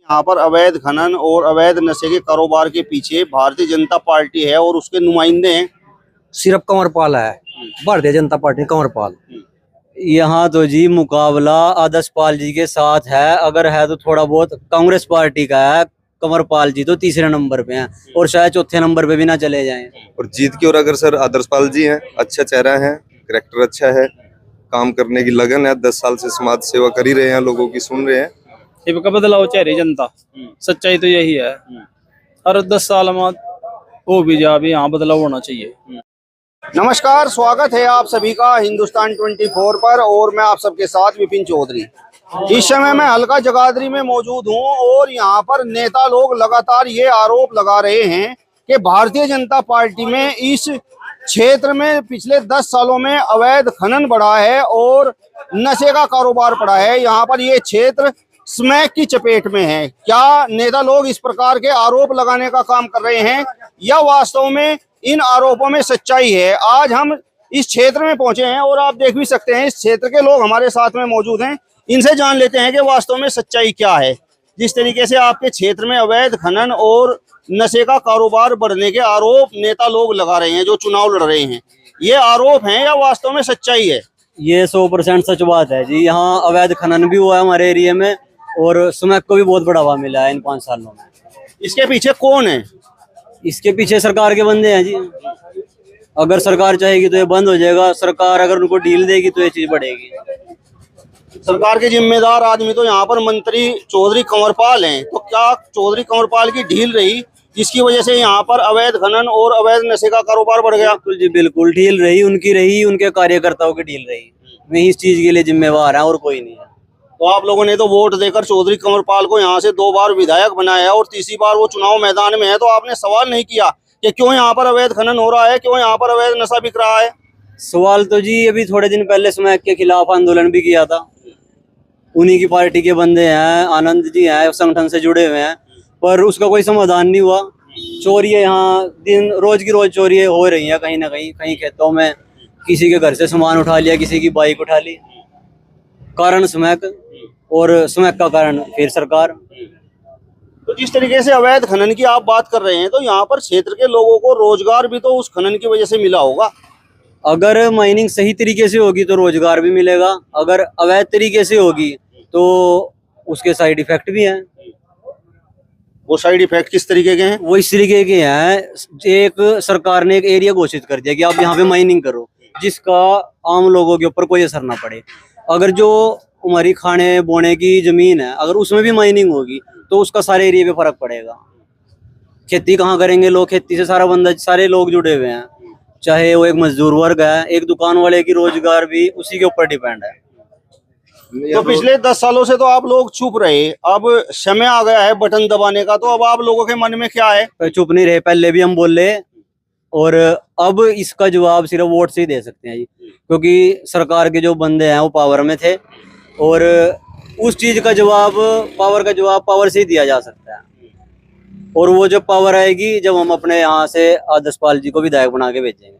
यहाँ पर अवैध खनन और अवैध नशे के कारोबार के पीछे भारतीय जनता पार्टी है और उसके नुमाइंदे हैं। सिर्फ कंवरपाल है, भारतीय जनता पार्टी कंवरपाल। यहाँ तो जी मुकाबला आदर्श पाल जी के साथ है, अगर है तो थोड़ा बहुत कांग्रेस पार्टी का है। कंवरपाल जी तो तीसरे नंबर पे हैं और शायद चौथे नंबर पे भी ना चले जाएं। और जीत की ओर अगर सर आदर्श पाल जी हैं, अच्छा चेहरा है, करेक्टर अच्छा है, काम करने की लगन है, 10 साल से समाज सेवा कर ही रहे हैं, लोगों की सुन रहे हैं। का बदलाव चाह रही जनता, सच्चाई तो यही है। हर 10 साल में वो भी जा भी यहाँ बदलाव होना चाहिए। नमस्कार, स्वागत है आप सभी का हिंदुस्तान 24 पर और मैं आप सबके साथ विपिन चौधरी। इस समय मैं हल्का जगाधरी में मौजूद हूं और यहाँ पर नेता लोग लगातार ये आरोप लगा रहे हैं कि भारतीय जनता पार्टी में इस क्षेत्र में पिछले 10 सालों में अवैध खनन बढ़ा है और नशे का कारोबार बढ़ा है। यहाँ पर ये क्षेत्र स्मैक की चपेट में है। क्या नेता लोग इस प्रकार के आरोप लगाने का काम कर रहे हैं या वास्तव में इन आरोपों में सच्चाई है? आज हम इस क्षेत्र में पहुंचे हैं और आप देख भी सकते हैं इस क्षेत्र के लोग हमारे साथ में मौजूद हैं। इनसे जान लेते हैं कि वास्तव में सच्चाई क्या है। जिस तरीके से आपके क्षेत्र में अवैध खनन और नशे का कारोबार बढ़ने के आरोप नेता लोग लगा रहे हैं जो चुनाव लड़ रहे हैं, ये आरोप हैं या वास्तव में सच्चाई है? ये 100% सच बात है जी। यहाँ अवैध खनन भी हुआ है हमारे एरिया में और स्मैक को भी बहुत बढ़ावा मिला है इन 5 सालों में। इसके पीछे कौन है? इसके पीछे सरकार के बंदे हैं जी। अगर सरकार चाहेगी तो ये बंद हो जाएगा, सरकार अगर उनको डील देगी तो ये चीज बढ़ेगी। सरकार के जिम्मेदार आदमी तो यहाँ पर मंत्री चौधरी कंवरपाल हैं, तो क्या चौधरी कंवरपाल की ढील रही जिसकी वजह से यहाँ पर अवैध खनन और अवैध नशे का कारोबार बढ़ गया? बिल्कुल जी, बिल्कुल ढील रही, उनकी रही, उनके कार्यकर्ताओं की ढील रही। वही इस चीज के लिए जिम्मेवार है और कोई नहीं है। तो आप लोगों ने तो वोट देकर चौधरी कंवरपाल को यहाँ से 2 बार विधायक बनाया है और तीसरी बार वो चुनाव मैदान में है, तो आपने सवाल नहीं किया कि क्यों यहाँ पर अवैध खनन हो रहा है, क्यों यहाँ पर अवैध नशा बिक रहा है? सवाल तो जी अभी थोड़े दिन पहले स्मैक के खिलाफ आंदोलन भी किया था, उन्हीं की पार्टी के बंदे हैं, आनंद जी हैं, संगठन से जुड़े हुए हैं, पर उसका कोई समाधान नहीं हुआ। चोरियां यहाँ दिन रोज की रोज चोरियां हो रही हैं, कहीं ना कहीं, कहीं खेतों में किसी के घर से सामान उठा लिया, किसी की बाइक उठा ली। कारण स्मैक और स्मैक का कारण फिर सरकार। तो जिस तरीके से अवैध खनन की आप बात कर रहे हैं तो यहाँ पर क्षेत्र के लोगों को रोजगार भी तो उस खनन की वजह से मिला होगा। अगर माइनिंग सही तरीके से होगी तो रोजगार भी मिलेगा, अगर अवैध तरीके से होगी तो उसके साइड इफेक्ट भी हैं। वो साइड इफेक्ट किस तरीके के हैं? वो इस तरीके के हैं, एक सरकार ने एक एरिया घोषित कर दिया कि आप यहाँ पे माइनिंग करो, जिसका आम लोगों के ऊपर कोई असर ना पड़े। अगर जो हमारी खाने बोने की जमीन है, अगर उसमें भी माइनिंग होगी तो उसका सारे एरिया पे फर्क पड़ेगा। खेती कहाँ करेंगे लोग? खेती से सारे लोग जुड़े हुए हैं, चाहे वो एक मजदूर वर्ग है, एक दुकान वाले की रोजगार भी उसी के ऊपर डिपेंड है। तो पिछले 10 सालों से तो आप लोग चुप रहे, अब समय आ गया है बटन दबाने का, तो अब आप लोगों के मन में क्या है? तो चुप नहीं रहे, पहले भी हम बोले और अब इसका जवाब सिर्फ वोट से ही दे सकते हैं जी, क्योंकि सरकार के जो बंदे हैं वो पावर में थे और उस चीज का जवाब, पावर का जवाब पावर से ही दिया जा सकता है। और वो जब पावर आएगी, जब हम अपने यहाँ से आदर्श पाल जी को विधायक बना के भेजेंगे।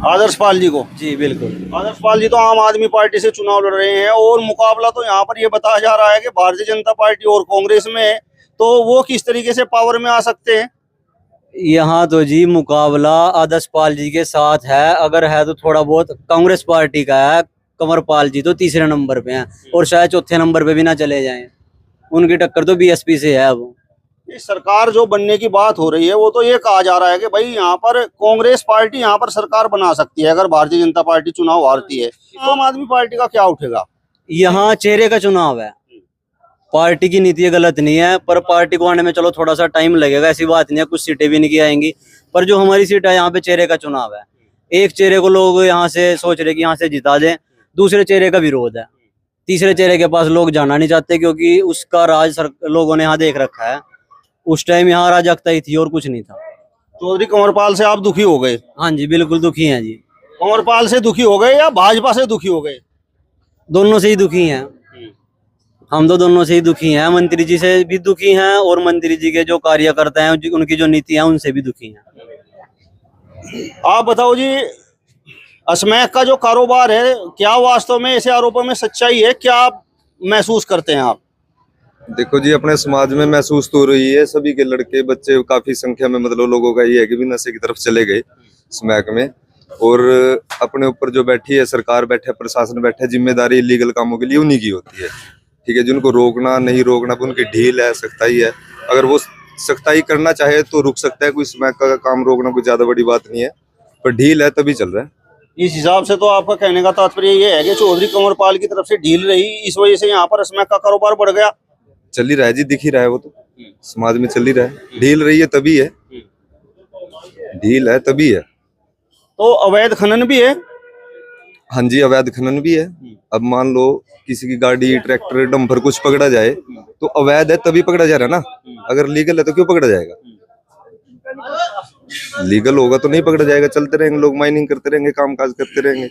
आदर्श पाल जी को? जी बिल्कुल। आदर्श पाल जी तो आम आदमी पार्टी से चुनाव लड़ रहे हैं और मुकाबला तो यहाँ पर ये बताया जा रहा है कि भारतीय जनता पार्टी और कांग्रेस में है, तो वो किस तरीके से पावर में आ सकते हैं? यहाँ तो जी मुकाबला आदर्श पाल जी के साथ है, अगर है तो थोड़ा बहुत कांग्रेस पार्टी का है। कंवरपाल जी तो तीसरे नंबर पे हैं और शायद चौथे नंबर पे भी ना चले जाएं। उनकी टक्कर तो बीएसपी से है। अब ये सरकार जो बनने की बात हो रही है वो तो ये कहा जा रहा है कि भाई यहाँ पर कांग्रेस पार्टी यहाँ पर सरकार बना सकती है अगर भारतीय जनता पार्टी चुनाव हारती है, तो आम आदमी पार्टी का क्या उठेगा? यहाँ चेहरे का चुनाव है, पार्टी की नीति गलत नहीं है, पर पार्टी को आने में चलो थोड़ा सा टाइम लगेगा, ऐसी बात नहीं है, कुछ सीटें भी नहीं आएंगी, पर जो हमारी सीट है यहाँ पे चेहरे का चुनाव है। एक चेहरे को लोग यहाँ से सोच रहे कि यहाँ से जिता दें, दूसरे चेहरे का विरोध है, तीसरे चेहरे के पास लोग जाना नहीं चाहते क्योंकि उसका राज लोगों ने यहाँ देख रखा है। उस टाइम यहाँ अराजकता ही थी और कुछ नहीं था। चौधरी कंवरपाल से आप दुखी हो गए? हाँ जी बिल्कुल दुखी हैं जी। कंवरपाल से दुखी हो गए या भाजपा से दुखी हो गए? दोनों से ही दुखी हैं हम, तो दोनों से ही दुखी हैं। मंत्री जी से भी दुखी हैं और मंत्री जी के जो कार्यकर्ता हैं, उनकी जो नीति है, उनसे भी दुखी हैं। आप बताओ जी, स्मैक का जो कारोबार है, क्या वास्तव में ऐसे आरोपों में सच्चाई है? क्या आप महसूस करते हैं आप? देखो जी, अपने समाज में महसूस तो हो रही है, सभी के लड़के बच्चे काफी संख्या में मतलब लोगों का ये है कि भी नशे की तरफ चले गए स्मैक में। और अपने ऊपर जो बैठी है सरकार, बैठे प्रशासन बैठे, जिम्मेदारी इलीगल कामों के लिए उन्हीं की होती है। ठीक है, जिनको रोकना नहीं रोकना उनकी ढील है, सख्ताई है। अगर वो सख्ताई करना चाहे तो रुक सकता है, कोई स्मैक का काम रोकना कोई ज्यादा बड़ी बात नहीं है, पर ढील है तभी चल रहा है। इस हिसाब से तो आपका कहने का तात्पर्य ये है कि चौधरी कंवरपाल की तरफ से ढील रही, इस वजह से यहाँ पर स्मैक का कारोबार बढ़ गया। चल ही रहा है जी, दिख ही रहा है, वो तो समाज में चल ही रहा है। ढील रही है तभी है, ढील है तभी है। तो अवैध खनन भी है। हाँ जी, अवैध खनन भी है। अब मान लो किसी की गाड़ी, ट्रैक्टर, डंपर कुछ पकड़ा जाए तो अवैध है तभी पकड़ा जा रहा है ना। अगर लीगल है तो क्यों पकड़ा जाएगा? लीगल होगा तो नहीं पकड़ा जाएगा, चलते रहेंगे लोग, माइनिंग करते रहेंगे, काम काज करते रहेंगे।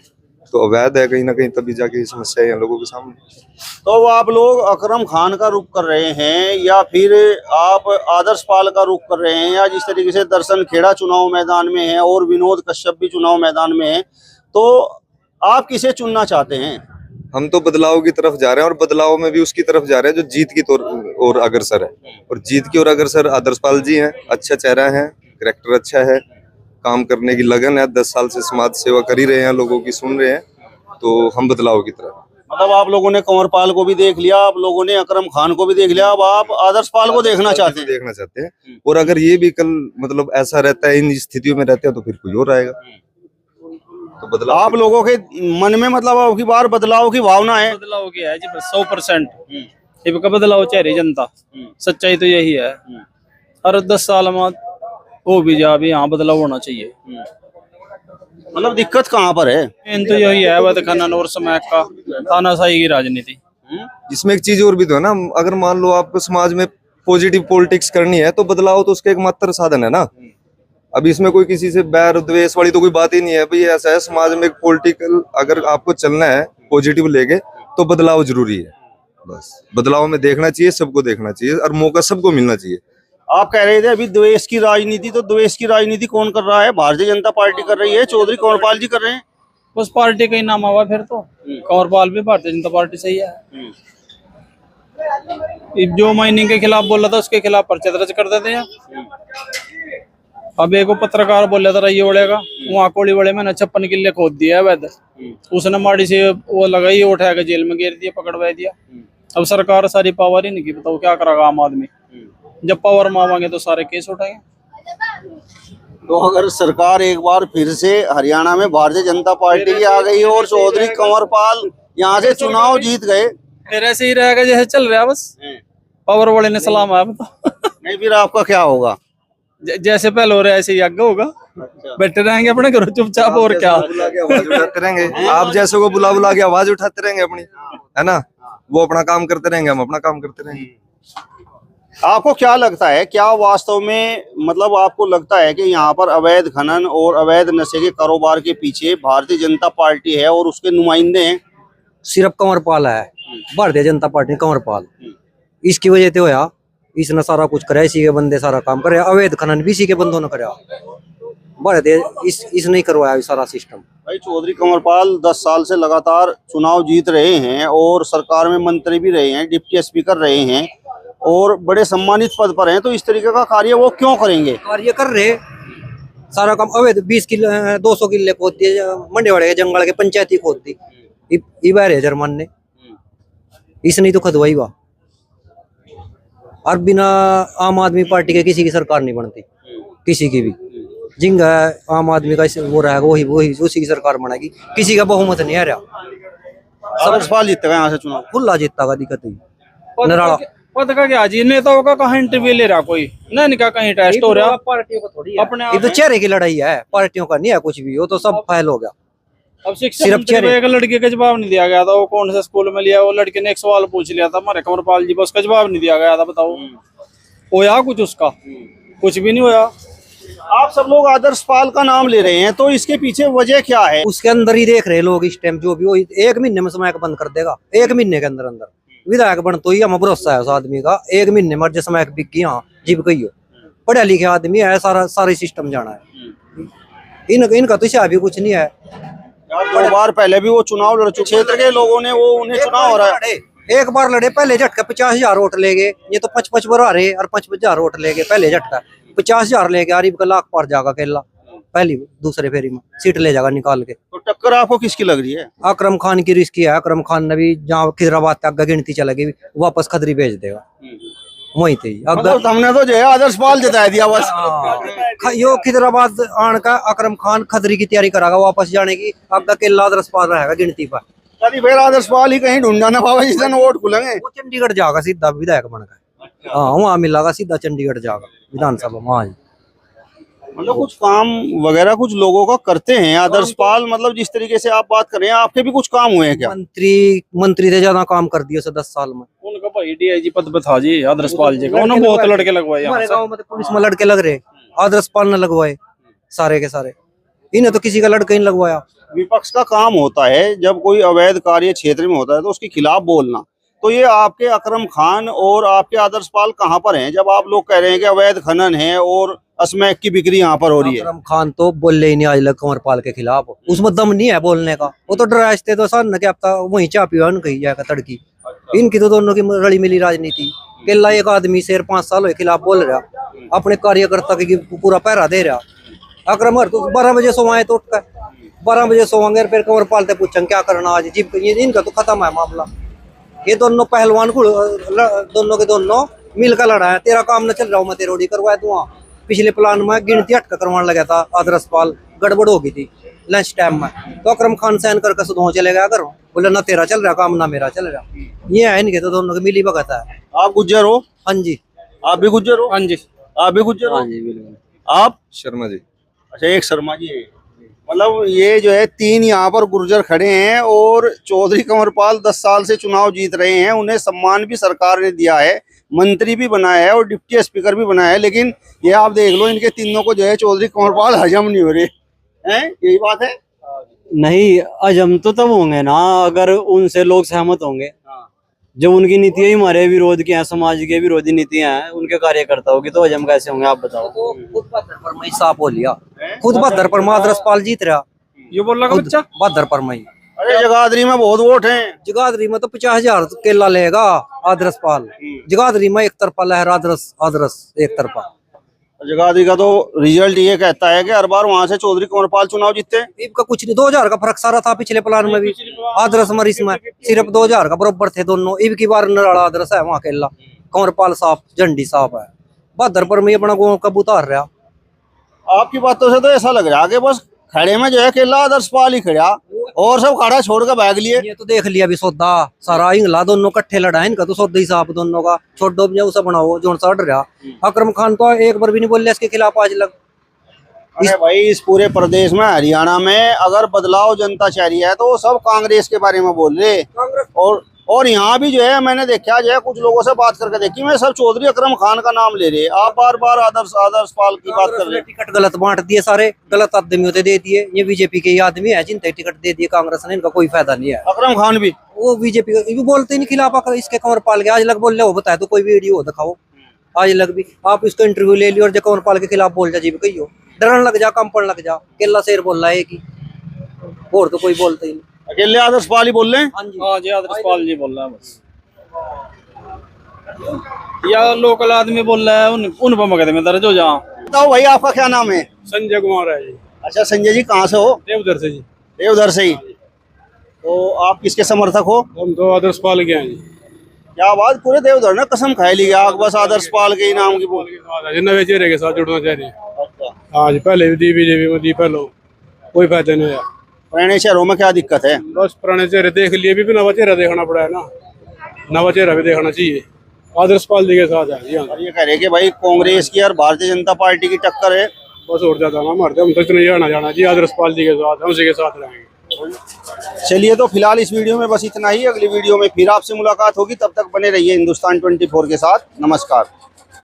तो अवैध है कहीं ना कहीं, तभी जाके ये समस्या है लोगों के सामने। तो आप लोग अकरम खान का रुख कर रहे हैं या फिर आप आदर्श पाल का रुख कर रहे हैं, या जिस तरीके से दर्शन खेड़ा चुनाव मैदान में है और विनोद कश्यप भी चुनाव मैदान में है, तो आप किसे चुनना चाहते हैं? हम तो बदलाव की तरफ जा रहे हैं, और बदलाव में भी उसकी तरफ जा रहे हैं जो जीत की ओर अग्रसर है। और जीत की ओर अग्रसर आदर्श पाल जी हैं। अच्छा चेहरा है, करैक्टर अच्छा है, काम करने की लगन है, 10 साल से समाज सेवा कर ही रहे हैं, लोगों की सुन रहे हैं, तो हम बदलाव की तरफ। मतलब आप लोगों ने कंवरपाल को भी देख लिया, आप लोगों ने अकरम खान को भी देख लिया, अब आप आदर्श पाल को देखना चाहते हैं। देखना चाहते हैं। और अगर ये भी कल मतलब ऐसा रहता है, इन स्थितियों में रहते हैं, तो फिर कोई और आएगा। तो बदलाव आप लोगों के मन में मतलब अब की बार बदलाव की भावना है। बदलाव क्या है जी, बस 100% इनका बदलाव चाह रही जनता। सच्चाई तो यही है। हर 10 साल में वो भी जा भी यहाँ बदलाव होना चाहिए। मतलब दिक्कत कहाँ पर है? मेन तो यही है, अवैध खनन और स्मैक का, तानाशाही की राजनीति। इसमें एक चीज और भी तो है ना, अगर मान लो आपको समाज में पॉजिटिव पॉलिटिक्स करनी है तो बदलाव तो उसका एकमात्र साधन है ना। अब इसमें कोई किसी से बैर द्वेष वाली तो कोई बात ही नहीं है। भाई ऐसा है, समाज में एक पॉलिटिकल अगर आपको चलना है पॉजिटिव लेके, तो बदलाव जरूरी है। बस बदलाव में देखना चाहिए, सबको देखना चाहिए, और मौका सबको मिलना चाहिए। आप कह रहे थे अभी द्वेष की राजनीति, तो द्वेष की राजनीति कौन कर रहा है? भारतीय जनता पार्टी कर रही है, चौधरी कंवरपाल जी कर रहे हैं। बस पार्टी का ही नाम आवा फिर तो कंवरपाल भी भारतीय जनता पार्टी सही है। जो माइनिंग के खिलाफ बोला था उसके खिलाफ पर्चा दर्ज कर देते हैं। अब एक पत्रकार बोला था रही वड़ेगा, वहाँ कोड़ी वड़े में 56 किले खोद दिया है वैध, उसने माड़ी से वो लगाई, उठा के जेल में गिर दिया, पकड़वा दिया। अब सरकार सारी पावर ही नहीं की, बताओ क्या करेगा आम आदमी? जब पावर मांगेंगे तो सारे केस उठाएंगे। तो अगर सरकार एक बार फिर से हरियाणा में भारतीय जनता पार्टी की आ गई और चौधरी कंवरपाल यहाँ से चुनाव जीत गए, फिर ऐसे ही रहेगा जैसे चल रहा है, बस पावर वाले ने सलाम आया बताओ। नहीं फिर आपका क्या होगा? जैसे पहले हो रहा है ऐसे ही आगे होगा। बैठे रहेंगे अपने घरों चुपचाप, और क्या। आवाज उठाते रहेंगे, आप जैसे को बुला बुला के आवाज उठाते रहेंगे अपनी, है ना। वो अपना काम करते रहेंगे, हम अपना काम करते रहेंगे। आपको क्या लगता है, क्या वास्तव में मतलब आपको लगता है कि यहाँ पर अवैध खनन और अवैध नशे के कारोबार के पीछे भारतीय जनता पार्टी है और उसके नुमाइंदे हैं? सिर्फ कंवरपाल है, भारतीय जनता पार्टी कंवरपाल। इसकी वजह से होया, इसने सारा कुछ करे, इसी के बंदे सारा काम करे। अवैध खनन भी इसी के बंदों ने कराया, भारतीय इस नहीं करवाया सारा सिस्टम। भाई चौधरी कंवरपाल 10 साल से लगातार चुनाव जीत रहे हैं और सरकार में मंत्री भी रहे हैं, डिप्टी स्पीकर रहे हैं और बड़े सम्मानित पद पर हैं, तो इस तरीके का कार्य वो क्यों करेंगे? कार्य कर रहे सारा काम। अवैध 20 किलो 200 किले खोद दिए, मंडेवाड़े के जंगल के पंचायती खोद दी, इबारे जर्मन ने, इसने तो खदवाई हुआ। और बिना आम आदमी पार्टी के किसी की सरकार नहीं बनती, किसी की भी। जिंगा आम आदमी का वो रहेगा वही उसी की सरकार बनेगी, किसी का बहुमत नहीं आ रहा। आदर्श पाल जीतेगा यहाँ से चुनाव, खुला जीता का, दिक्कत नहीं। नराला पद का क्या जी, नेताओं का कहाँ इंटरव्यू ले रहा कोई, ना इनका कहीं टेस्ट हो रहा। पार्टियों का थोड़ी अपने ये तो चेहरे की लड़ाई है, पार्टियों का नहीं है कुछ भी, वो तो सब फाइल हो गया। अब शिक्षा मंत्री को एक लड़के का जवाब नहीं दिया गया था, वो कौन से स्कूल में लिया, वो लड़के ने एक सवाल पूछ लिया था हमारे कंवरपाल जी, उसका जवाब नहीं दिया गया था। बताओ होया कुछ उसका? कुछ भी नहीं होया। आप सब लोग आदर्श पाल का नाम ले रहे हैं, तो इसके पीछे वजह क्या है? उसके अंदर ही देख रहे लोग इस टाइम, जो भी वो 1 महीने में समय बंद कर देगा। 1 महीने के अंदर अंदर विधायक बन, तो ही हमें भरोसा है उस आदमी का। 1 महीने में समय बिक गई, हाँ जीव गई हो। पढ़ा लिखे आदमी है, सारा सिस्टम जाना है। इनका तो भी कुछ नहीं है। 2 बार पहले भी वो चुनाव लड़ चुके, क्षेत्र के लोगों ने वो उन्हें चुनाव हो रहा है। एक बार लड़े पहले झटका 50,000 वोट ले गए, ये तो 55 बार आ रहे और 55,000 वोट ले गए पहले झटका। 50,000 ले गए, आरिफ का लाख पार जाएगा केला पहली दूसरे फेरी में सीट ले जाएगा निकाल के। तो टक्कर आपको किसकी लग रही है? अकरम खान की रिस्क है, अकरम खान ने भी जहाँ खिजराबाद तक गिनती चलेगी वापस खदरी भेज देगा वहीं थे। मतलब हमने तो जो है आदर्श पाल जिता दिया बस। यो खिजराबाद आने का अकरम खान खदरी की तैयारी करागा वापस जाने की। अब केला आदर्श पाल रहेगा गिनती पर। कभी फिर आदर्श पाल ही कहीं ढूंढा ना पावा जिस दिन वोट खुलेंगे। वो चंडीगढ़ जाएगा सीधा विधायक बनकर। हाँ वहाँ मिलेगा सीधा चंडीगढ़ जाएगा विधानसभा में। हाँ जी मतलब कुछ काम वगैरह कुछ लोगों का करते हैं आदर्श पाल। मतलब जिस तरीके से आप बात कर रहे हैं आपके भी कुछ काम हुए हैं क्या? मंत्री से ज्यादा काम कर दिया 10 साल में। उनका भाई डीआईजी पद पे था जी आदर्श पाल जी का, उन्होंने बहुत लड़के लगवाए हमारे गांव में तो पुलिस में लड़के लग रहे, आदर्श पाल ने लगवाए सारे के सारे। इन्हें तो किसी का लड़का ही नहीं लगवाया। विपक्ष का काम होता है जब कोई अवैध कार्य क्षेत्र में होता है तो उसके खिलाफ बोलना। तो ये आपके अकरम खान और आपके आदर्श पाल कहाँ पर हैं जब आप लोग कह रहे हैं कि अवैध खनन है और स्मैक की बिक्री यहाँ पर हो रही है? अकरम खान तो बोले ही नहीं आज तक कंवरपाल के खिलाफ। उसमें दम नहीं है बोलने का। वो तो डराते तो सर न कि अब तक वहीं चापी हुआ कही जाएगा तड़की। इनकी तो दोनों की रली मिली राजनीति। केला एक आदमी शेर 5 साल के खिलाफ बोल रहा, अपने कार्यकर्ता की पूरा पहरा दे रहा। अकरम हर 12 बजे सोवाए तो उठकर 12 बजे सोवांगे फिर कंवरपाल से पूछेंगे क्या करना आज जी। इनका तो खत्म है मामला। ये दोनों पहलवान दोनों के दोनों मिलकर लड़ा है। तेरा काम न चल रहा हूँ मैं तेरे रोडी करवाया तू। वहाँ पिछले प्लान में गिनती अटका करवाने लगा था आदर्श पाल, गड़बड़ हो गई थी लंच टाइम में। तो अकरम खान सहन करके सुधो चले गया करो, बोले ना तेरा चल रहा काम ना मेरा चल रहा। ये है इनके तो दोनों की मिली भगत है। आप गुज्जर हो? हाँ जी। आप भी गुज्जर हो? हाँ जी। आप भी गुज्जर हो? हाँ जी बिल्कुल। आप? शर्मा जी। अच्छा एक शर्मा जी है। मतलब ये जो है 3 यहाँ पर गुर्जर खड़े हैं और चौधरी कंवरपाल 10 साल से चुनाव जीत रहे हैं। उन्हें सम्मान भी सरकार ने दिया है, मंत्री भी बनाया है और डिप्टी स्पीकर भी बनाया है। लेकिन ये आप देख लो इनके तीनों को जो है चौधरी कंवरपाल हजम नहीं हो रहे हैं। यही बात है? नहीं हजम तो तब होंगे ना अगर उनसे लोग सहमत होंगे। जो उनकी नीतियां ही हमारे विरोध की हैं, समाज के विरोधी नीतियां हैं, उनके कार्यकर्ताओं की तो हजम कैसे होंगे आप बताओ? खुद बहादुर पर मैं साफ हो लिया। खुद बहादुर पर आदर्श पाल जीत रहा। ये बोल रहा बच्चा बहादुर पर मैं। अरे जगाधरी में बहुत वोट हैं। जगाधरी में तो 50,000 केला लेगा आदर्श पाल। जगाधरी में एक तरफा लहर आदर्श एक तरफा। जगाधरी का तो रिजल्ट ये कहता है कि हर बार वहां से चौधरी कंवरपाल चुनाव जीतते हैं। इनका कुछ नहीं, 2000 का फर्क सारा था पिछले प्लान में भी। आदर्श मरीज में सिर्फ 2000 का बराबर थे दोनों। इब की बार नराड़ा आदर्श है वहाँ केला, कंवरपाल साफ झंडी साफ है। बहादुर पर मैं अपना गाँव कब उतार रहा। आपकी बातों से तो ऐसा लग रहा है कि बस खड़े में जो है केला आदर्श पाल ही खड़ा और सब खड़ा छोड़ कर भाग लिए। ये तो देख लिया भी सौदा सारा इंगला दोनों कट्ठे लड़ा है। इनका तो सौदा ही साफ दोनों का। छोड़ दो उसे बनाओ जो सा रहा। अकरम खान तो एक बार भी नहीं बोल इसके खिलाफ आज लग। अरे भाई इस पूरे प्रदेश में हरियाणा में अगर बदलाव जनता चाह रही है तो वो सब कांग्रेस के बारे में बोल रहे। और यहाँ भी जो है मैंने देखा जो है कुछ लोगों से बात करके देखी मैं सब चौधरी अकरम खान का नाम ले रहे। आप बार बार आदर्श पाल की बात कर रहे। टिकट गलत बांट दिए, सारे गलत आदमियों से दे दिए। ये बीजेपी के आदमी है जिनते टिकट दे दिए कांग्रेस ने। इनका कोई फायदा नहीं है। अकरम खान भी वो बीजेपी बोलते नहीं खिलाफ इसके कंवरपाल के। आज लग बोल रहे हो बताया तो कोई वीडियो दिखाओ आज लग भी। आप इसका इंटरव्यू ले लियो और जो कंवरपाल के खिलाफ बोल जा जी कही हो डरन लग जा कंपन लग जा। केला शेर बोल रहा है कि और तो कोई बोलते ही नहीं। अकेले आदर्श पाल ही बोल रहे हैं। हाँ जी आदर्श पाल जी बोल रहा है बस। या लोकल आदमी बोल रहा है उन पर मगध में दर्ज हो जाओ। बताओ भाई आपका क्या नाम है? संजय कुमार है जी। अच्छा संजय जी कहाँ से हो? देवधर से जी। देवधर से ही। तो आप किसके समर्थक हो? हम तो आदर्श पाल के हैं जी। क्या बात, पूरे देवधर ने कसम खाई ली आप बस आदर्श पाल के ही नाम की बोल। नवे चेहरे के साथ जुड़ना चाहिए। अच्छा हाँ जी पहले भी दी बीजेपी में दी पहले कोई फायदा नहीं है। पुराने शहरों में क्या दिक्कत है? बस पुराने चेहरे देख लिए भी नवा चेहरा देखना पड़ा है ना। नवा चेहरा भी देखना चाहिए। आदर्श पाल जी के साथ है जी। और ये कह रहे कि भाई कांग्रेस की और भारतीय जनता पार्टी की टक्कर है। बस और ज्यादा ना मरते हम तो इतना जाना जाना जी। आदर्श पाल जी के साथ हम उसी के साथ रहेंगे। चलिए तो फिलहाल इस वीडियो में बस इतना ही। अगली वीडियो में फिर आपसे मुलाकात होगी। तब तक बने रहिए हिंदुस्तान 24 के साथ। नमस्कार।